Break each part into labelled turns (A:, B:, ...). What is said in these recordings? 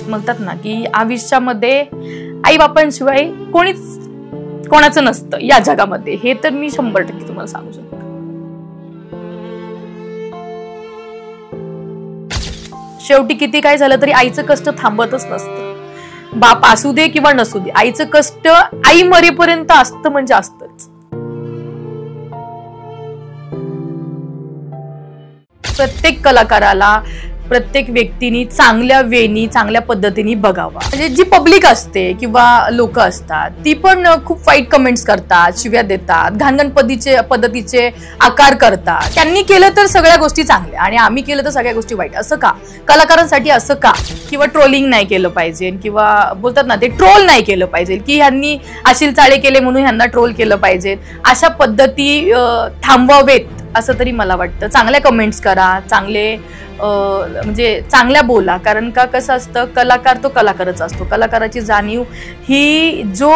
A: म्हणतात ना की आयुष्यामध्ये आई बापांशिवाय कोणाचं नसतं या जगामध्ये, हे तर मी 100% तुम्हाला सांगू शकते. शेवटी किती काय झालं तरी आईचं कष्ट थांबतच नसतं. बाप असू दे किंवा नसू दे, आईचं कष्ट आई मरेपर्यंत असतं म्हणजे असतंच. प्रत्येक कलाकाराला, प्रत्येक व्यक्तीने चांगल्या वेनी, चांगल्या पद्धतीने बघावा. म्हणजे जी पब्लिक असते किंवा लोक असतात ती पण खूप वाईट कमेंट्स करतात, शिव्या देतात, घाणघाण पद्धतीचे आकार करतात. त्यांनी केलं तर सगळ्या गोष्टी चांगल्या आणि आम्ही केलं तर सगळ्या गोष्टी वाईट, असं का? कलाकारांसाठी असं का? किंवा ट्रोलिंग नाही केलं पाहिजे, किंवा बोलतात ना ते ट्रोल नाही केलं पाहिजे की ह्यांनी अशील चाळे केले म्हणून ह्यांना ट्रोल केलं पाहिजे. अशा पद्धती थांबवावेत असं तरी मला वाटतं. चांगल्या कमेंट्स करा, चांगले म्हणजे चांगल्या बोला. कारण का कसं असतं, कलाकार तो कलाकारच असतो. कलाकाराची जाणीव ही जो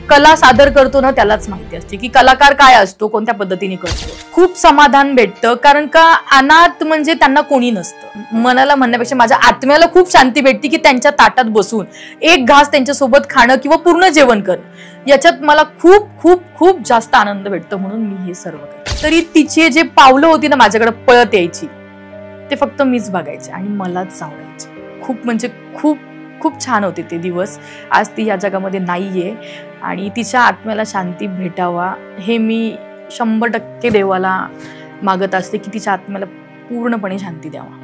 A: कला सादर करतो ना त्यालाच माहिती असते की कलाकार काय असतो, कोणत्या पद्धतीने करतो. खूप समाधान भेटतं, कारण का अनाथ म्हणजे त्यांना कोणी नसतं. मनाला म्हणण्यापेक्षा माझ्या आत्म्याला खूप शांती भेटते की त्यांच्या ताटात बसून एक घास त्यांच्यासोबत खाणं किंवा पूर्ण जेवण करणं, याच्यात मला खूप खूप खूप जास्त आनंद भेटतो. म्हणून मी हे सर्व करते. तरी तिचे जे पावलं होती ना माझ्याकडे पळत यायची, ते फक्त मीच बघायचे आणि मलाच आवडायचे. खूप म्हणजे खूप खूप छान होते ते दिवस. आज ती या जगामध्ये नाहीये आणि तिच्या आत्म्याला शांती भेटावा हे मी 100% देवाला मागत असते की तिच्या आत्म्याला पूर्णपणे शांती द्यावा.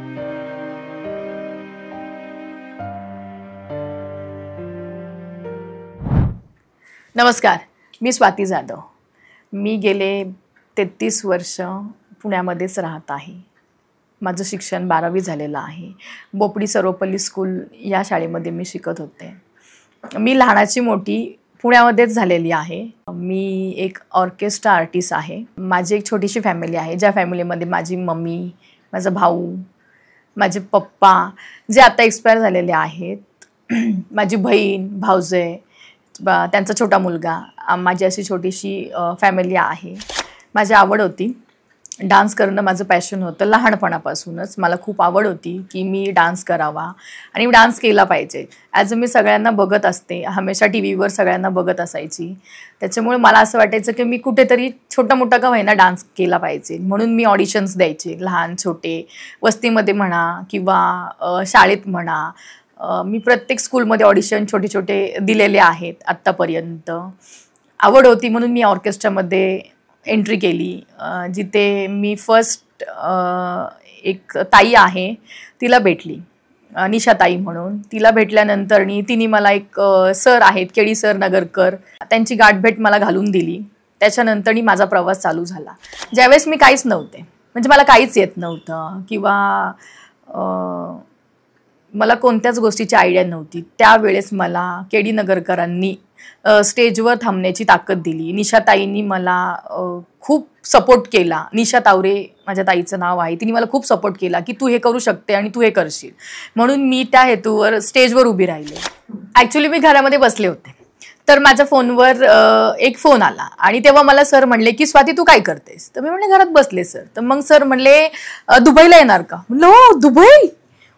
A: नमस्कार, मी स्वाती जाधव. मी गेले 33 वर्ष पुण्यामध्येच राहत आहे. माझं शिक्षण 12वी झालेलं आहे. बोपडी सर्वपल्ली स्कूल या शाळेमध्ये मी शिकत होते. मी लहानाची मोठी पुण्यामध्येच झालेली आहे. मी एक ऑर्केस्ट्रा आर्टिस्ट आहे. माझी एक छोटीशी फॅमिली आहे, ज्या फॅमिलीमध्ये माझी मम्मी, माझा भाऊ, माझे पप्पा जे आता एक्सपायर झालेले आहेत, माझी बहीण, भाऊजे, त्यांचा छोटा मुलगा, माझी अशी छोटीशी फॅमिली आहे. माझी आवड होती डान्स करणं, माझं पॅशन होतं लहानपणापासूनच. मला खूप आवड होती की मी डान्स करावा आणि डान्स केला पाहिजे. ॲज मी सगळ्यांना बघत असते, हमेशा टी व्हीवर सगळ्यांना बघत असायची. त्याच्यामुळे मला असं वाटायचं की मी कुठेतरी छोटा मोठा का होईना डान्स केला पाहिजे. म्हणून मी ऑडिशन्स द्यायचे, लहान छोटे, वस्तीमध्ये म्हणा किंवा शाळेत म्हणा. मी प्रत्येक स्कूलमध्ये ऑडिशन छोटे छोटे दिलेले आहेत आत्तापर्यंत. आवड होती म्हणून मी ऑर्केस्ट्रामध्ये एंट्री केली, जिथे मी फर्स्ट एक ताई आहे तिला भेटली, निशाताई म्हणून. तिला भेटल्यानंतर तिने मला एक सर आहेत, केडी सर नगरकर, त्यांची गाठभेट मला घालून दिली. त्याच्यानंतर माझा प्रवास चालू झाला. ज्यावेळेस मी काहीच नव्हते, म्हणजे मला काहीच येत नव्हतं किंवा मला कोणत्याच गोष्टीची आयडिया नव्हती, त्यावेळेस मला केडी नगरकरांनी स्टेजवर थांबण्याची ताकद दिली. निशाताईंनी मला खूप सपोर्ट केला. निशा तावरे माझ्या ताईचं नाव आहे. तिने मला खूप सपोर्ट केला की तू हे करू शकते आणि तू हे करशील. म्हणून मी त्या हेतूवर स्टेजवर उभी राहिले. ॲक्च्युली मी घरामध्ये बसले होते, तर माझ्या फोनवर एक फोन आला आणि तेव्हा मला सर म्हणले की स्वाती तू काय करतेस? तर मी म्हणले घरात बसले सर. तर मग सर म्हणले दुबईला येणार का? म्हणलं हो Dubai,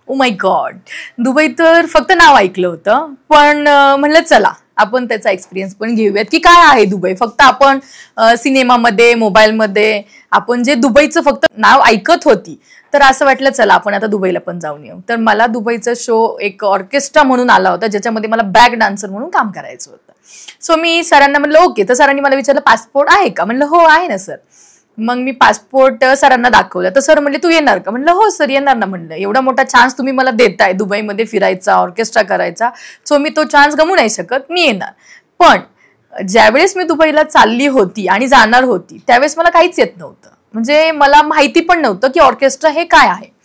A: oh my God. Dubai तर फक्त नाव ऐकलं होतं, पण म्हणलं चला आपण त्याचा एक्सपिरियन्स पण घेऊयात की काय आहे दुबई. फक्त आपण सिनेमामध्ये, मोबाईलमध्ये आपण जे दुबईचं फक्त नाव ऐकत होती, तर असं वाटलं चला आपण आता दुबईला पण जाऊन येऊ. तर मला दुबईचा शो एक ऑर्केस्ट्रा म्हणून आला होता, ज्याच्यामध्ये मला बॅक डान्सर म्हणून काम करायचं होतं. सो मी सरांना म्हणलं ओके. तर सरांनी मला विचारलं पासपोर्ट आहे का? म्हणलं हो आहे ना सर. मग मी पासपोर्ट सरांना दाखवलं. तर सर म्हणले तू येणार का? म्हणलं हो सर येणार ना. म्हणलं एवढा मोठा चान्स तुम्ही मला देताय दुबईमध्ये फिरायचा, ऑर्केस्ट्रा करायचा, सो मी तो चान्स गमू नाही शकत, मी येणार. पण ज्यावेळेस मी दुबईला चालली होती आणि जाणार होती त्यावेळेस मला काहीच येत नव्हतं. म्हणजे मला माहिती पण नव्हतं की ऑर्केस्ट्रा हे काय आहे.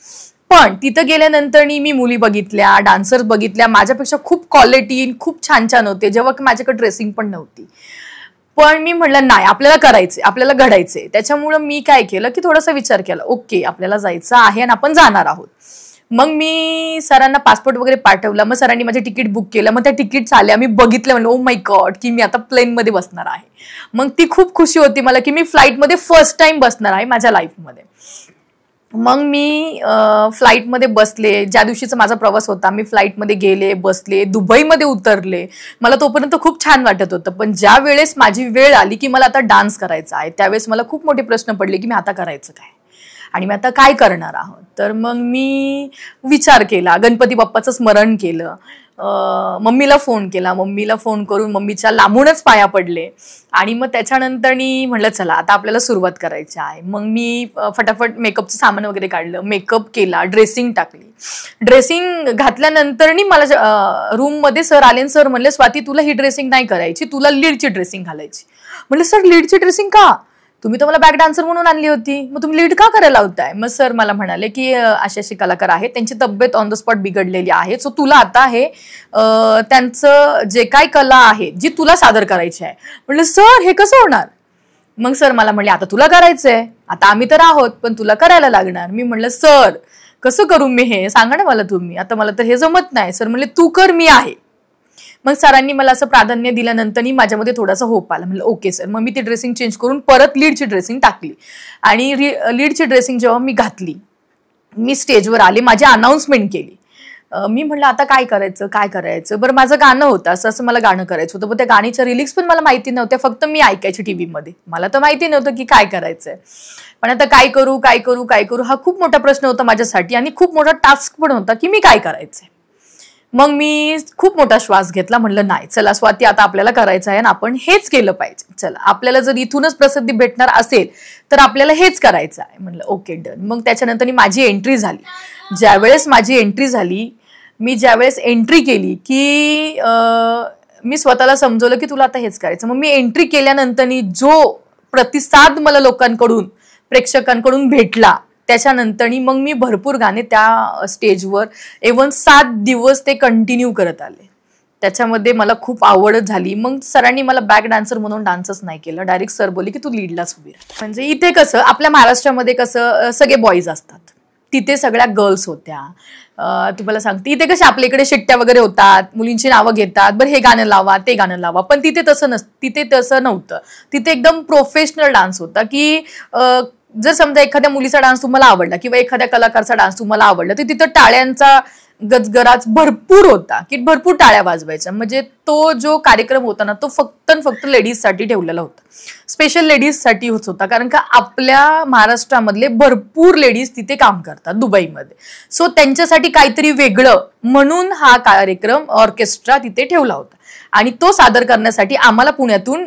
A: पण तिथं गेल्यानंतर मी मुली बघितल्या, डान्सर्स बघितल्या, माझ्यापेक्षा खूप क्वालिटी, खूप छान छान होते, जेव्हा की माझ्याकडे ड्रेसिंग पण नव्हती. पण मी म्हटलं नाही, आपल्याला करायचंय, आपल्याला घडायचंय. त्याच्यामुळं मी काय केलं की थोडासा विचार केला, ओके आपल्याला जायचं आहे आणि आपण जाणार आहोत. मग मी सरांना पासपोर्ट वगैरे पाठवला. मग सरांनी माझे तिकीट बुक केलं. मग त्या तिकीट्स आल्या, मी बघितलं, म्हणलं ओ माय गॉड की मी आता प्लेनमध्ये बसणार आहे. मग ती खूप खुशी होती मला की मी फ्लाईटमध्ये फर्स्ट टाइम बसणार आहे माझ्या लाईफमध्ये. मग मी फ्लाईटमध्ये बसले. ज्या दिवशीचा माझा प्रवास होता, मी फ्लाईटमध्ये गेले, बसले, दुबईमध्ये उतरले. मला तोपर्यंत खूप छान वाटत होतं. पण ज्या वेळेस माझी वेळ आली की मला आता डान्स करायचा आहे, त्यावेळेस मला खूप मोठे प्रश्न पडले की मी आता करायचं काय आणि मी आता काय करणार आहोत. तर मग मी विचार केला, गणपती बाप्पाचं स्मरण केलं, मम्मीला फोन केला. मम्मीला फोन करून मम्मीच्या लांबूनच पाया पडले आणि मग त्याच्यानंतर म्हटलं चला आता आपल्याला सुरुवात करायची आहे. मग मी फटाफट मेकअपचं सामान वगैरे काढलं, मेकअप केला, ड्रेसिंग टाकली. ड्रेसिंग घातल्यानंतर मला रूममध्ये सर आले. सर म्हणले स्वाती तुला ही ड्रेसिंग नाही करायची, तुला लीडची ड्रेसिंग घालायची. म्हणलं सर लीडची ड्रेसिंग का? तुम्ही तर मला बॅक डान्सर म्हणून आणली होती, मग तुम्ही लीड का करायला होताय? मग सर मला म्हणाले की असे कलाकार आहेत, त्यांची तब्येत ऑन द स्पॉट बिघडलेली आहे, सो तुला आता हे त्यांचं जे काय कला आहे जी तुला सादर करायची आहे. म्हटलं सर हे कसं होणार? मग सर मला म्हणले आता तुला करायचंय, आता आम्ही तर आहोत पण तुला करायला लागणार. मी म्हणलं सर कसं करू मी हे, सांगा ना मला तुम्ही, आता मला तर हे जमत नाही. सर म्हणले तू कर, मी आहे. मग सरांनी मला असं प्राधान्य दिल्यानंतर माझ्यामध्ये थोडासा होप आला. म्हणलं ओके सर. मग मी ती ड्रेसिंग चेंज करून परत लीडची ड्रेसिंग टाकली आणि लीडची ड्रेसिंग जेव्हा मी घातली, मी स्टेजवर आले, माझी अनाउन्समेंट केली. मी म्हटलं आता काय करायचं काय करायचं. बरं माझं गाणं होतं, असं मला गाणं करायचं होतं, पण त्या गाण्याच्या रिलिक्स पण मला माहिती नव्हत्या, फक्त मी ऐकायची टीव्हीमध्ये. मला तर माहिती नव्हतं की काय करायचंय. पण आता काय करू काय करू काय करू हा खूप मोठा प्रश्न होता माझ्यासाठी आणि खूप मोठा टास्क पण होता की मी काय करायचंय. मग मी खूप मोठा श्वास घेतला. म्हणलं नाही चला स्वाती आता आपल्याला करायचं आहे आणि आपण हेच केलं पाहिजे. चला आपल्याला जर इथूनच प्रसिद्धी भेटणार असेल तर आपल्याला हेच करायचं आहे. म्हणलं ओके डन. मग त्याच्यानंतर माझी एंट्री झाली. ज्यावेळेस माझी एंट्री झाली, मी ज्यावेळेस एंट्री केली की मी स्वतःला समजवलं की तुला आता हेच करायचं. मग मी एंट्री केल्यानंतर जो प्रतिसाद मला लोकांकडून प्रेक्षकांकडून भेटला, त्याच्यानंतर मग मी भरपूर गाणे त्या स्टेजवर इव्हन 7 दिवस ते कंटिन्यू करत आले. त्याच्यामध्ये मला खूप आवडच झाली. मग सरांनी मला बॅक डान्सर म्हणून डान्सच नाही केलं, डायरेक्ट सर बोलले की तू लीडलाच उभी राहा. म्हणजे इथे कसं आपल्या महाराष्ट्रामध्ये कसं सगळे बॉईज असतात, तिथे सगळ्या गर्ल्स होत्या. तुम्हाला सांगते इथे कसे आपल्या इकडे शिट्ट्या वगैरे होतात, मुलींची नावं घेतात, बरं हे गाणं लावा ते गाणं लावा, पण तिथे तसं नव्हतं. तिथे एकदम प्रोफेशनल डान्स होता की जर समजा एखाद्या मुलीचा डान्स तुम्हाला आवडला किंवा एखाद्या कलाकारचा डान्स तुम्हाला आवडला तर तिथं टाळ्यांचा गजगराज भरपूर होता की भरपूर टाळ्या वाजवायच्या. म्हणजे तो जो कार्यक्रम होता ना तो फक्त लेडीजसाठी ठेवलेला होता, स्पेशल लेडीजसाठी होता. कारण का आपल्या महाराष्ट्रामधले भरपूर लेडीज तिथे काम करतात दुबईमध्ये, सो त्यांच्यासाठी काहीतरी वेगळं म्हणून हा कार्यक्रम ऑर्केस्ट्रा तिथे ठेवला होता आणि तो सादर करण्यासाठी आम्हाला पुण्यातून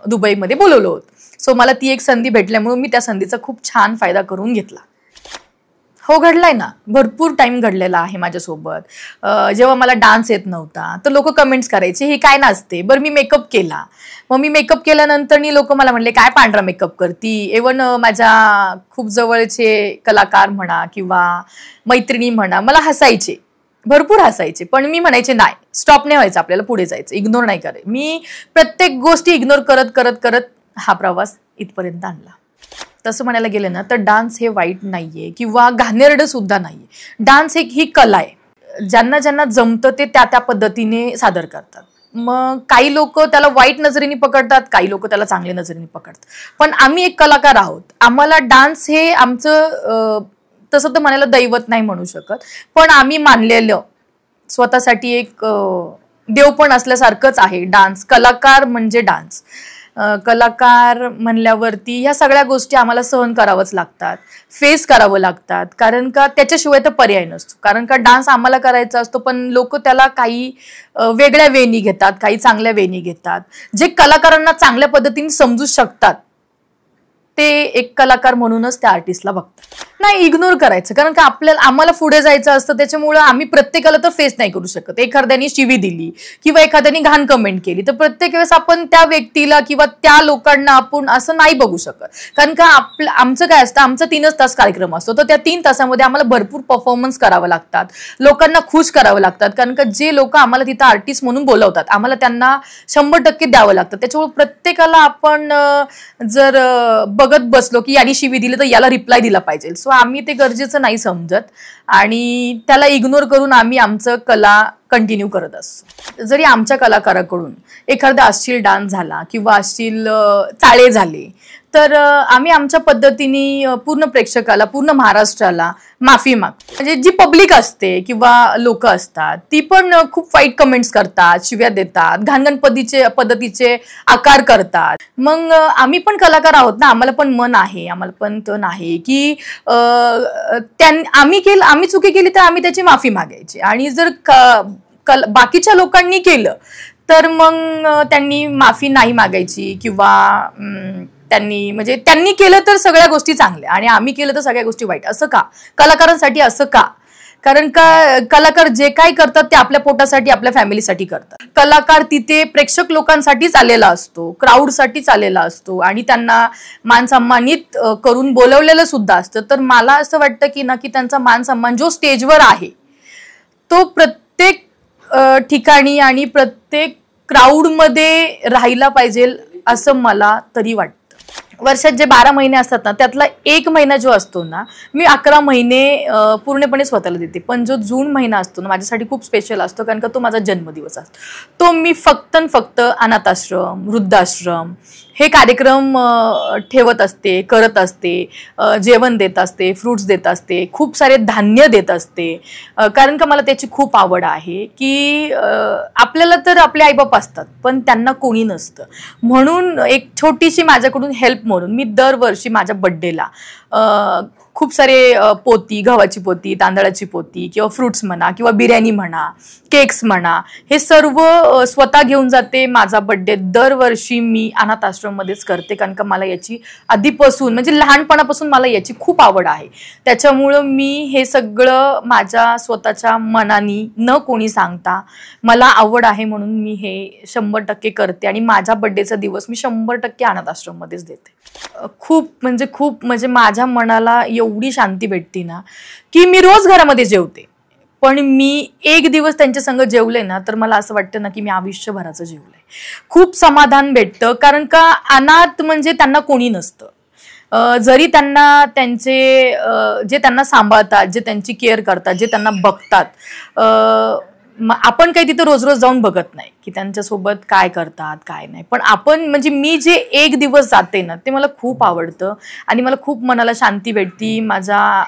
A: दुबईमध्ये बोलवलं होतं. सो मला ती एक संधी भेटल्यामुळे मी त्या संधीचा खूप छान फायदा करून घेतला. हो घडलाय ना, भरपूर टाइम घडलेला आहे माझ्यासोबत. जेव्हा मला डान्स येत नव्हता तर लोक कमेंट्स करायचे ही काय नाचते. बरं मी मेकअप केला, मग मी मेकअप केल्यानंतर लोक मला म्हणले काय पांढरा मेकअप करती. इव्हन माझ्या खूप जवळचे कलाकार म्हणा किंवा मैत्रिणी म्हणा मला हसायचे, भरपूर हसायचे, पण मी म्हणायचे नाही, स्टॉप नाही व्हायचं, आपल्याला पुढे जायचं, इग्नोर नाही करायचं. मी प्रत्येक गोष्टी इग्नोर करत करत करत हा प्रवास इथपर्यंत आणला. तसं म्हणायला गेलं ना तर डान्स हे वाईट नाहीये किंवा घाणेरडं सुद्धा नाहीये. डान्स ही कला आहे, ज्यांना ज्यांना जमतं ते त्या त्या पद्धतीने सादर करतात. मग काही लोक त्याला वाईट नजरेने पकडतात, काही लोक त्याला चांगल्या नजरेने पकडतात, पण आम्ही एक कलाकार आहोत. आम्हाला डान्स हे आमचं तसं तर म्हणायला दैवत नाही म्हणू शकत, पण आम्ही मानलेलं स्वतःसाठी एक देव पण असल्यासारखंच आहे. डान्स कलाकार म्हणजे डान्स कलाकार म्हणल्यावरती ह्या सगळ्या गोष्टी आम्हाला सहन करावंच लागतात, फेस करावं लागतात, कारण का त्याच्याशिवाय तर पर्याय नसतो. कारण का डान्स आम्हाला करायचा असतो पण लोक त्याला काही वेगळ्या वेनी घेतात, काही चांगल्या वेनी घेतात. जे कलाकारांना चांगल्या पद्धतीने समजू शकतात ते एक कलाकार म्हणूनच त्या आर्टिस्टला बघतात. नाही इग्नोर करायचं, कारण का आम्हाला पुढे जायचं असतं, त्याच्यामुळे आम्ही प्रत्येकाला तर फेस नाही करू शकत. एखाद्याने शिवी दिली किंवा एखाद्याने घाण कमेंट केली तर प्रत्येक वेळेस आपण त्या व्यक्तीला किंवा त्या लोकांना आपण असं नाही बघू शकत. कारण का आमचं काय असतं, आमचा 3च तास कार्यक्रम असतो, तर त्या 3 तासामध्ये आम्हाला भरपूर परफॉर्मन्स करावं लागतात, लोकांना खुश करावं लागतात. कारण का जे लोक आम्हाला तिथं आर्टिस्ट म्हणून बोलवतात आम्हाला त्यांना 100% द्यावं लागतं. त्याच्यामुळे प्रत्येकाला आपण जर बघत बसलो की याने शिवी दिली तर याला रिप्लाय दिला पाहिजे, सो आम्ही ते गरजेचं नाही समजत आणि त्याला इग्नोर करून आम्ही आमचं कला कंटिन्यू करत असतो. जरी आमच्या कलाकाराकडून एखादा अश्लील डान्स झाला किंवा अश्लील चाळे झाले तर आम्ही आमच्या पद्धतीने पूर्ण प्रेक्षकाला, पूर्ण महाराष्ट्राला माफी म्हणजे जी पब्लिक असते किंवा लोक असतात ती पण खूप वाईट कमेंट्स करतात, शिव्या देतात, घाणघाण पद्धतीचे आकार करतात. मग आम्ही पण कलाकार आहोत ना, आम्हाला पण मन आहे, आम्हाला पण तन आहे की आम्ही चुकी केली तर आम्ही त्याची माफी मागायची. आणि जर बाकीच्या लोकांनी केलं तर मग त्यांनी माफी नाही मागायची किंवा त्यांनी केलं तर सगळ्या गोष्टी चांगल्या आणि आम्ही केलं तर सगळ्या गोष्टी वाईट, असं का? कलाकारांसाठी असं का? कारण का कलाकार जे काय करतात ते आपल्या पोटासाठी, आपल्या फॅमिलीसाठी करतात. कलाकार तिथे प्रेक्षक लोकांसाठीच आलेला असतो, क्राऊडसाठीच आलेला असतो आणि त्यांना मान सन्मानित करून बोलवलेलं सुद्धा असतं. तर मला असं वाटतं की नक्की त्यांचा मान सन्मान जो स्टेजवर आहे तो प्रत्येक ठिकाणी आणि प्रत्येक क्राऊडमध्ये राहिला पाहिजे असं मला तरी वाटतं. वर्षात जे 12 महिने असतात ना त्यातला एक महिना जो असतो ना, मी 11 महिने पूर्णपणे स्वतःला देते. पण जो जून महिना असतो ना माझ्यासाठी खूप स्पेशल असतो, कारण का तो माझा जन्मदिवस असतो. तो मी फक्त अनाथाश्रम, वृद्धाश्रम हे कार्यक्रम ठेवत असते, करत असते, जेवण देत असते, फ्रुट्स देत असते, खूप सारे धान्य देत असते. कारण का मला त्याची खूप आवड आहे की आपल्याला तर आपले आईबाप असतात पण त्यांना कोणी नसतं. म्हणून एक छोटीशी माझ्याकडून हेल्प म्हणून मी दरवर्षी माझ्या बर्थडेला खूप सारे पोती, गव्हाची पोती, तांदळाची पोती किंवा फ्रुट्स म्हणा किंवा बिर्याणी म्हणा, केक्स म्हणा, हे सर्व स्वतः घेऊन जाते. माझा बर्थडे दरवर्षी मी अनाथ आश्रममध्येच करते, कारण का मला याची आधीपासून म्हणजे लहानपणापासून मला याची खूप आवड आहे. त्याच्यामुळं मी हे सगळं माझ्या स्वतःच्या मनानी न कोणी सांगता मला आवड आहे म्हणून मी हे 100% करते आणि माझा बर्थडेचा दिवस मी 100% अनाथ आश्रममध्येच देते. खूप माझ्या मनाला एवढी शांती भेटते ना की मी रोज घरामध्ये जेवते, पण मी एक दिवस त्यांच्या संग जेवले ना तर मला असं वाटतं ना की मी आयुष्यभराचं जेवलंय. खूप समाधान भेटतं, कारण का अनाथ म्हणजे त्यांना कोणी नसतं. जरी त्यांना जे त्यांना सांभाळतात, जे त्यांची केअर करतात, जे त्यांना बघतात, आपण काही तिथं रोज रोज जाऊन बघत नाही की त्यांच्यासोबत काय करतात काय नाही. पण मी जे एक दिवस जाते ना ते मला खूप आवडतं आणि मला खूप मनाला शांती भेटती. माझ्या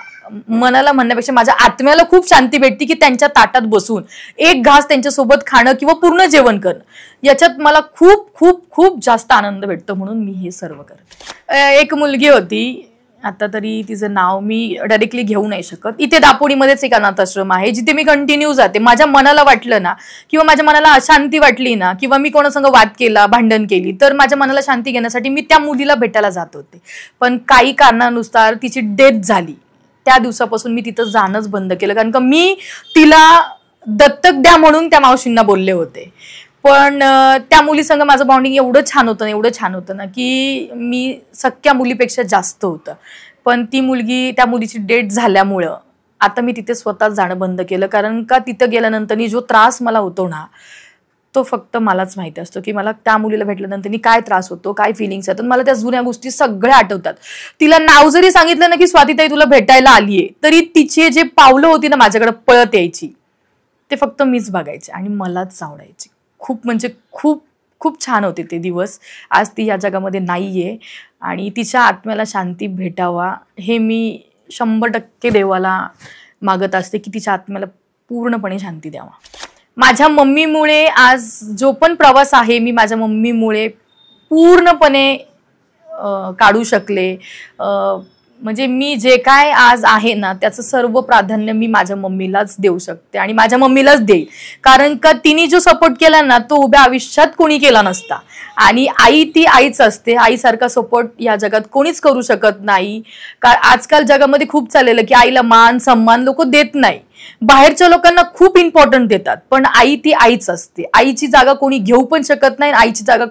A: मनाला म्हणण्यापेक्षा माझ्या आत्म्याला खूप शांती भेटते की त्यांच्या ताटात बसून एक घास त्यांच्यासोबत खाणं किंवा पूर्ण जेवण करणं, याच्यात मला खूप खूप खूप जास्त आनंद भेटतो. म्हणून मी हे सर्व करते. एक मुलगी होती, आता तरी तिचं नाव मी डायरेक्टली घेऊ नाही शकत. इथे दापोडीमध्येच एक अनाथ आश्रम आहे जिथे मी कंटिन्यू जाते. माझ्या मनाला वाटलं ना किंवा माझ्या मनाला अशांती वाटली ना किंवा मी कोणासंग वाद केला, भांडण केली, तर माझ्या मनाला शांती घेण्यासाठी मी त्या मुलीला भेटायला जात होते. पण काही कारणानुसार तिची डेथ झाली. त्या दिवसापासून मी तिथं जाणंच बंद केलं, कारण का मी तिला दत्तक द्या म्हणून त्या मावशींना बोलले होते. पण त्या मुलीसंग माझं बॉन्डिंग एवढं छान होतं ना की मी सख्या मुलीपेक्षा जास्त होतं. पण त्या मुलीची डेथ झाल्यामुळं आता मी तिथे स्वतःच जाणं बंद केलं, कारण का तिथं गेल्यानंतर जो त्रास मला होतो ना तो फक्त मलाच माहिती असतो की मला त्या मुलीला भेटल्यानंतर काय त्रास होतो, काय फिलिंग्स येतात. मला त्या जुन्या गोष्टी सगळ्या आठवतात. तिला नाव जरी सांगितलं ना की स्वातीताई तुला भेटायला आलीये, तरी तिचे जे पावलं होती ना माझ्याकडे पळत यायची ते फक्त मीच बघायचे आणि मलाच आवडायची. खूप खूप छान होते ते दिवस. आज ती या जगामध्ये नाहीये आणि तिच्या आत्म्याला शांती भेटावा हे मी 100% देवाला मागत असते की तिच्या आत्म्याला पूर्णपणे शांती द्यावा. माझ्या मम्मीमुळे आज जो पण प्रवास आहे मी माझ्या मम्मीमुळे पूर्णपणे काढू शकले. मी जे काय आज आहे ना त्याचं सर्व प्राधान्य मी माझ्या मम्मीलाच देऊ शकते आणि माझ्या मम्मीलाच देईल, कारण का तिने जो सपोर्ट केला ना तो उभ्या आयुष्यात कोणी केला नसता. आणि आई ती आईच असते. आईसारखा सपोर्ट या जगात कोणीच करू शकत नाही. आजकाल जगामध्ये खूप चाललेलं की आईला मान सन्मान लोक देत नाही, बाहेरच्या लोकांना खूप इम्पॉर्टंट देतात, पण आई ती आईच असते. आईची जागा कोणी घेऊ पण शकत नाही, आईची जागा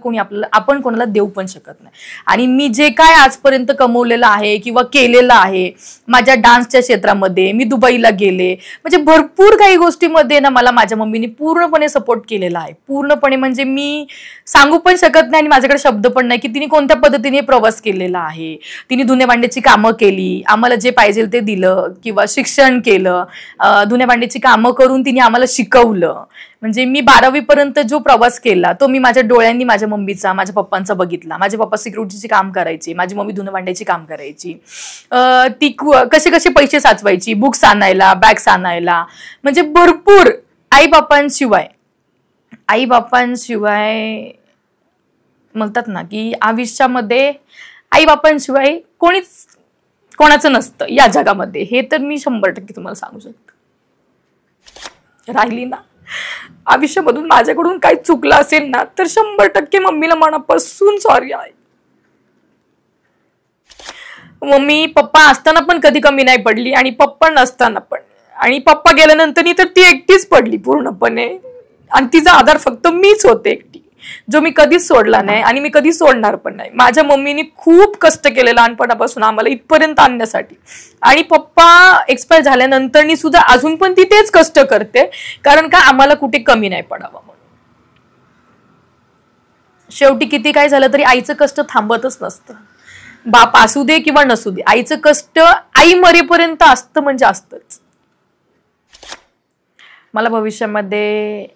A: आपण कोणाला देऊ पण शकत नाही. आणि मी जे काय आजपर्यंत कमवलेलं आहे किंवा केलेलं आहे माझ्या डान्सच्या क्षेत्रामध्ये, मी दुबईला गेले, भरपूर काही गोष्टीमध्ये ना मला माझ्या मम्मीने पूर्णपणे सपोर्ट केलेला आहे. पूर्णपणे मी सांगू पण शकत नाही आणि माझ्याकडे शब्द पण नाही की तिने कोणत्या पद्धतीने प्रवास केलेला आहे. तिने धुणे भांड्याची कामं केली, आम्हाला जे पाहिजे ते दिलं किंवा शिक्षण केलं, धुण्या भांड्याची कामं करून तिने आम्हाला शिकवलं. म्हणजे मी 12वी पर्यंत जो प्रवास केला तो मी माझ्या डोळ्यांनी माझ्या मम्मीचा माझ्या पप्पांचा बघितला. माझे पप्पा सिक्युरिटीचे काम करायचे, माझी मम्मी धुण्या भांड्याची काम करायची. ती कसे कसे पैसे साचवायची, बुक्स आणायला, बॅग्स आणायला, म्हणजे भरपूर. आई बापांशिवाय म्हणतात ना की आयुष्यामध्ये आई बापांशिवाय कोणाचं नसतं या जगामध्ये. हे तर मी 100% तुम्हाला सांगू शकते. राहिली ना आयुष्यामधून माझ्याकडून काही चुकलं असेल ना तर 100% मम्मीला मनापासून सॉरी आहे. मम्मी पप्पा असताना पण कधी कमी नाही पडली आणि पप्पा नसताना पण, आणि पप्पा गेल्यानंतर तर ती एकटीच पडली पूर्णपणे, आणि तिचा आधार फक्त मीच होते एकटी, जो मी कधीच सोडला नाही आणि मी कधी सोडणार पण नाही. माझ्या मम्मीने खूप कष्ट केले लहानपणापासून आम्हाला इथपर्यंत आणण्यासाठी, आणि पप्पा एक्सपायर झाल्यानंतर सुद्धा अजून पण ती तेच कष्ट करते, कारण का आम्हाला कुठे कमी नाही पडावं म्हणून. शेवटी किती काय झालं तरी आईचं कष्ट थांबतच नसतं. बाप असू दे किंवा नसू दे, आईचं कष्ट आई मरेपर्यंत असतं म्हणजे असतंच. मला भविष्यामध्ये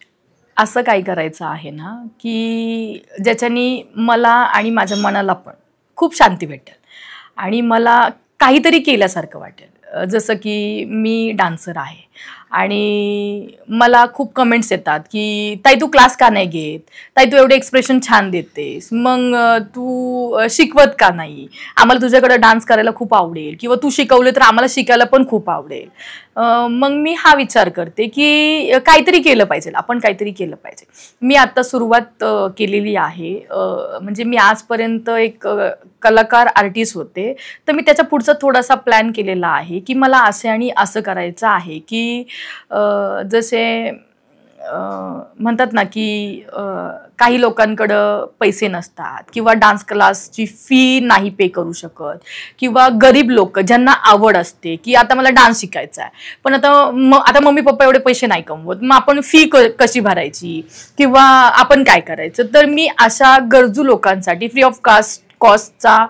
A: असं काय करायचं आहे ना की ज्याच्यानी मला आणि माझ्या मनाला पण खूप शांती भेटेल आणि मला काहीतरी केल्यासारखं वाटेल. जसं की मी डान्सर आहे आणि मला खूप कमेंट्स येतात की ताई तू क्लास का नाही घेत, ताई तू एवढे एक्सप्रेशन छान देतेस, मग तू शिकवत का नाही, आम्हाला तुझ्याकडे डान्स करायला खूप आवडेल, किंवा तू शिकवले तर आम्हाला शिकायला पण खूप आवडेल. मग मी हा विचार करते की काहीतरी केलं पाहिजे, आपण काहीतरी केलं पाहिजे. मी आता सुरुवात केलेली आहे. म्हणजे मी आजपर्यंत एक कलाकार आर्टिस्ट होते, तर मी त्याच्या पुढचा थोडासा प्लॅन केलेला आहे की मला असे आणि असं करायचं आहे की जसे म्हणतात ना की काही लोकांकडं पैसे नसतात किंवा डान्स क्लासची फी नाही पे करू शकत, किंवा गरीब लोक ज्यांना आवड असते की आता मला डान्स शिकायचा आहे पण आता मम्मी पप्पा एवढे पैसे नाही कमवत, मग आपण फी कशी भरायची किंवा आपण काय करायचं. तर मी अशा गरजू लोकांसाठी फ्री ऑफ कॉस्टचा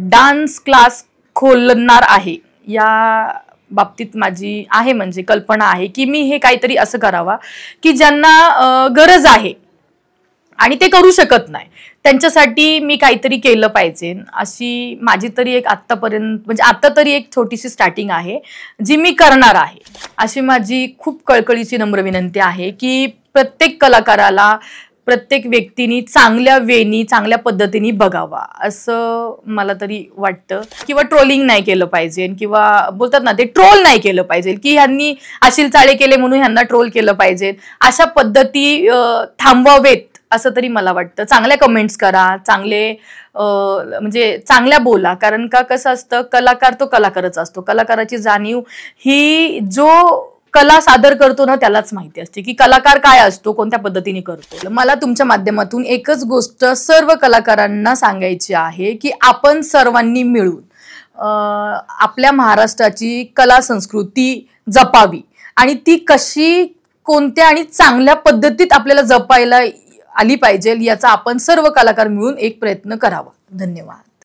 A: डान्स क्लास खोलणार आहे. या बाबतीत माझी आहे म्हणजे कल्पना आहे की मी हे काहीतरी असं करावा की ज्यांना गरज आहे आणि ते करू शकत नाही, त्यांच्यासाठी मी काहीतरी केलं पाहिजे. अशी माझी तरी एक आत्तापर्यंत म्हणजे आता तरी एक छोटीशी स्टार्टिंग आहे जी मी करणार आहे. अशी माझी खूप कळकळीची नम्र विनंती आहे की प्रत्येक कलाकाराला प्रत्येक व्यक्तीने चांगल्या वेनी चांगल्या पद्धतीने बघावा असं मला तरी वाटतं. किंवा ट्रोलिंग नाही केलं पाहिजे, किंवा बोलतात ना ते ट्रोल नाही केलं पाहिजे की ह्यांनी अशील चाळे केले म्हणून ह्यांना ट्रोल केलं पाहिजे. अशा पद्धती थांबवावेत असं तरी मला वाटतं. चांगल्या कमेंट्स करा, चांगले म्हणजे चांगल्या बोला, कारण का कसं असतं कलाकार तो कलाकारच असतो. कलाकाराची जाणीव ही जो कला सादर करतो ना त्यालाच माहिती असते की कलाकार काय असतो, कोणत्या पद्धतीने करतो. मला तुमच्या माध्यमातून एकच गोष्ट सर्व कलाकारांना सांगायची आहे की आपण सर्वांनी मिळून आपल्या महाराष्ट्राची कला संस्कृती जपावी, आणि ती कशी कोणत्या आणि चांगल्या पद्धतीत आपल्याला जपायला आली पाहिजे याचा आपण सर्व कलाकार मिळून एक प्रयत्न करावा. धन्यवाद.